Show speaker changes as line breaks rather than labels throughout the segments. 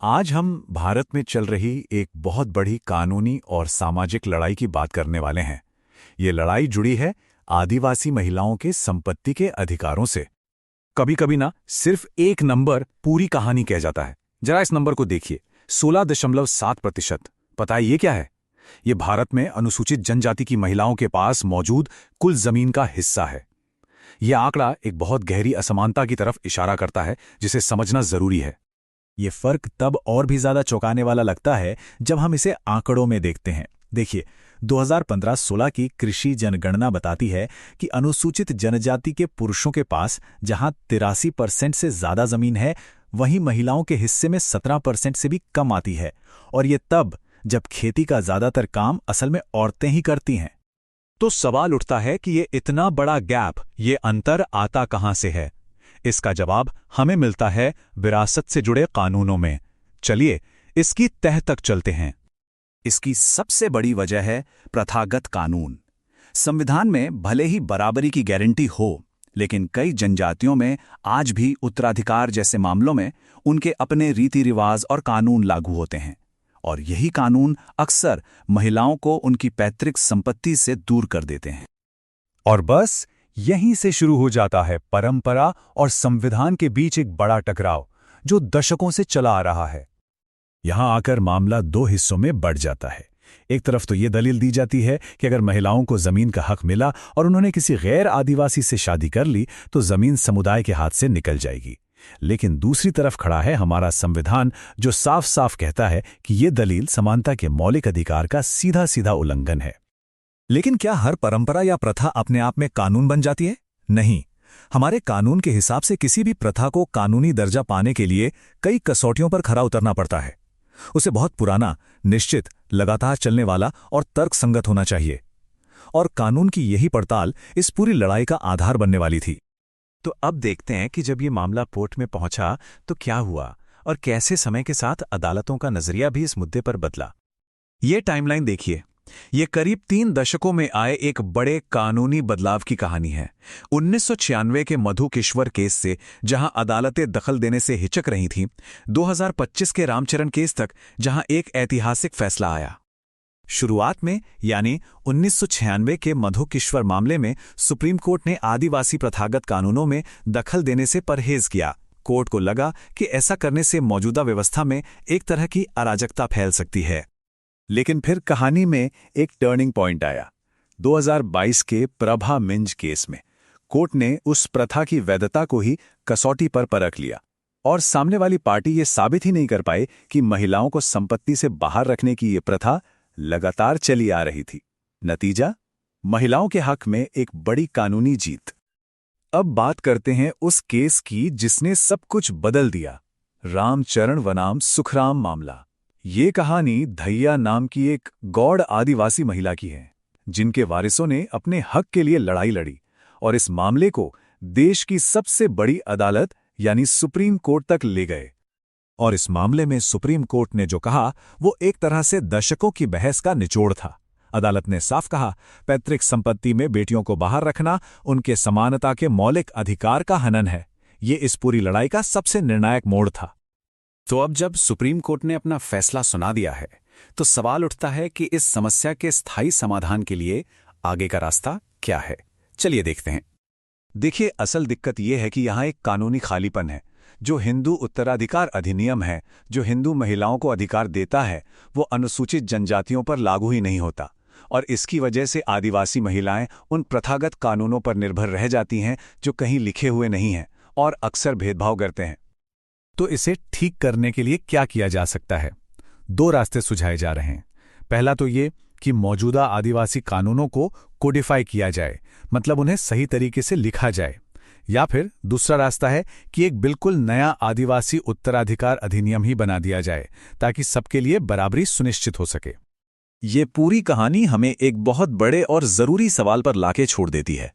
आज हम भारत में चल रही एक बहुत बड़ी कानूनी और सामाजिक लड़ाई की बात करने वाले हैं। ये लड़ाई जुड़ी है आदिवासी महिलाओं के संपत्ति के अधिकारों से। कभी कभी ना सिर्फ एक नंबर पूरी कहानी कह जाता है। जरा इस नंबर को देखिए, 16.7%। पता है ये क्या है? ये भारत में अनुसूचित जनजाति की महिलाओं के पास मौजूद कुल जमीन का हिस्सा है। यह आंकड़ा एक बहुत गहरी असमानता की तरफ इशारा करता है, जिसे समझना जरूरी है। ये फर्क तब और भी ज्यादा चौंकाने वाला लगता है जब हम इसे आंकड़ों में देखते हैं। देखिए, 2015-16 की कृषि जनगणना बताती है कि अनुसूचित जनजाति के पुरुषों के पास जहां 83% से ज्यादा जमीन है, वहीं महिलाओं के हिस्से में 17% से भी कम आती है। और ये तब जब खेती का ज्यादातर काम असल में औरतें ही करती हैं। तो सवाल उठता है कि ये इतना बड़ा गैप, ये अंतर आता कहां से है? इसका जवाब हमें मिलता है विरासत से जुड़े कानूनों में। चलिए इसकी तह तक चलते हैं। इसकी सबसे बड़ी वजह है प्रथागत कानून। संविधान में भले ही बराबरी की गारंटी हो, लेकिन कई जनजातियों में आज भी उत्तराधिकार जैसे मामलों में उनके अपने रीति रिवाज और कानून लागू होते हैं। और यही कानून अक्सर महिलाओं को उनकी पैतृक संपत्ति से दूर कर देते हैं। और बस यहीं से शुरू हो जाता है परंपरा और संविधान के बीच एक बड़ा टकराव, जो दशकों से चला आ रहा है। यहां आकर मामला दो हिस्सों में बढ़ जाता है। एक तरफ तो ये दलील दी जाती है कि अगर महिलाओं को जमीन का हक मिला और उन्होंने किसी गैर आदिवासी से शादी कर ली, तो जमीन समुदाय के हाथ से निकल जाएगी। लेकिन दूसरी तरफ खड़ा है हमारा संविधान, जो साफ साफ कहता है कि ये दलील समानता के मौलिक अधिकार का सीधा सीधा उल्लंघन है। लेकिन क्या हर परंपरा या प्रथा अपने आप में कानून बन जाती है? नहीं। हमारे कानून के हिसाब से किसी भी प्रथा को कानूनी दर्जा पाने के लिए कई कसौटियों पर खरा उतरना पड़ता है। उसे बहुत पुराना, निश्चित, लगातार चलने वाला और तर्कसंगत होना चाहिए। और कानून की यही पड़ताल इस पूरी लड़ाई का आधार बनने वाली थी। तो अब देखते हैं कि जब ये मामला कोर्ट में पहुंचा तो क्या हुआ और कैसे समय के साथ अदालतों का नजरिया भी इस मुद्दे पर बदला। ये टाइमलाइन देखिए। ये करीब 3 दशकों में आए एक बड़े कानूनी बदलाव की कहानी है। 1996 के मधु किश्वर केस से जहां अदालतें दखल देने से हिचक रही थीं, 2025 के रामचरण केस तक, जहां एक ऐतिहासिक फैसला आया। शुरुआत में, यानी 1996 के मधु किश्वर मामले में, सुप्रीम कोर्ट ने आदिवासी प्रथागत कानूनों में दखल देने से परहेज किया। कोर्ट को लगा कि ऐसा करने से मौजूदा व्यवस्था में एक तरह की अराजकता फैल सकती है। लेकिन फिर कहानी में एक टर्निंग पॉइंट आया। 2022 के प्रभा मिंज केस में कोर्ट ने उस प्रथा की वैधता को ही कसौटी पर परख लिया और सामने वाली पार्टी ये साबित ही नहीं कर पाई कि महिलाओं को संपत्ति से बाहर रखने की ये प्रथा लगातार चली आ रही थी। नतीजा, महिलाओं के हक में एक बड़ी कानूनी जीत। अब बात करते हैं उस केस की जिसने सब कुछ बदल दिया, रामचरण वनाम सुखराम मामला। ये कहानी धैया नाम की एक गौड़ आदिवासी महिला की है, जिनके वारिसों ने अपने हक के लिए लड़ाई लड़ी और इस मामले को देश की सबसे बड़ी अदालत यानी सुप्रीम कोर्ट तक ले गए। और इस मामले में सुप्रीम कोर्ट ने जो कहा, वो एक तरह से दशकों की बहस का निचोड़ था। अदालत ने साफ कहा, पैतृक संपत्ति में बेटियों को बाहर रखना उनके समानता के मौलिक अधिकार का हनन है। ये इस पूरी लड़ाई का सबसे निर्णायक मोड़ था। तो अब जब सुप्रीम कोर्ट ने अपना फैसला सुना दिया है, तो सवाल उठता है कि इस समस्या के स्थायी समाधान के लिए आगे का रास्ता क्या है। चलिए देखते हैं। देखिए, असल दिक्कत यह है कि यहाँ एक कानूनी खालीपन है। जो हिंदू उत्तराधिकार अधिनियम है, जो हिंदू महिलाओं को अधिकार देता है, वो अनुसूचित जनजातियों पर लागू ही नहीं होता। और इसकी वजह से आदिवासी महिलाएं उन प्रथागत कानूनों पर निर्भर रह जाती हैं जो कहीं लिखे हुए नहीं हैं और अक्सर भेदभाव करते हैं। तो इसे ठीक करने के लिए क्या किया जा सकता है? 2 रास्ते सुझाए जा रहे हैं। पहला तो ये कि मौजूदा आदिवासी कानूनों को कोडिफाई किया जाए, मतलब उन्हें सही तरीके से लिखा जाए। या फिर दूसरा रास्ता है कि एक बिल्कुल नया आदिवासी उत्तराधिकार अधिनियम ही बना दिया जाए, ताकि सबके लिए बराबरी सुनिश्चित हो सके। ये पूरी कहानी हमें एक बहुत बड़े और जरूरी सवाल पर लाके छोड़ देती है।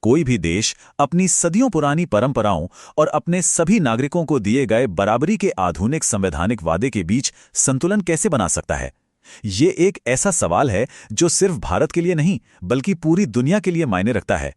कोई भी देश अपनी सदियों पुरानी परंपराओं और अपने सभी नागरिकों को दिए गए बराबरी के आधुनिक संवैधानिक वादे के बीच संतुलन कैसे बना सकता है? ये एक ऐसा सवाल है जो सिर्फ भारत के लिए नहीं, बल्कि पूरी दुनिया के लिए मायने रखता है।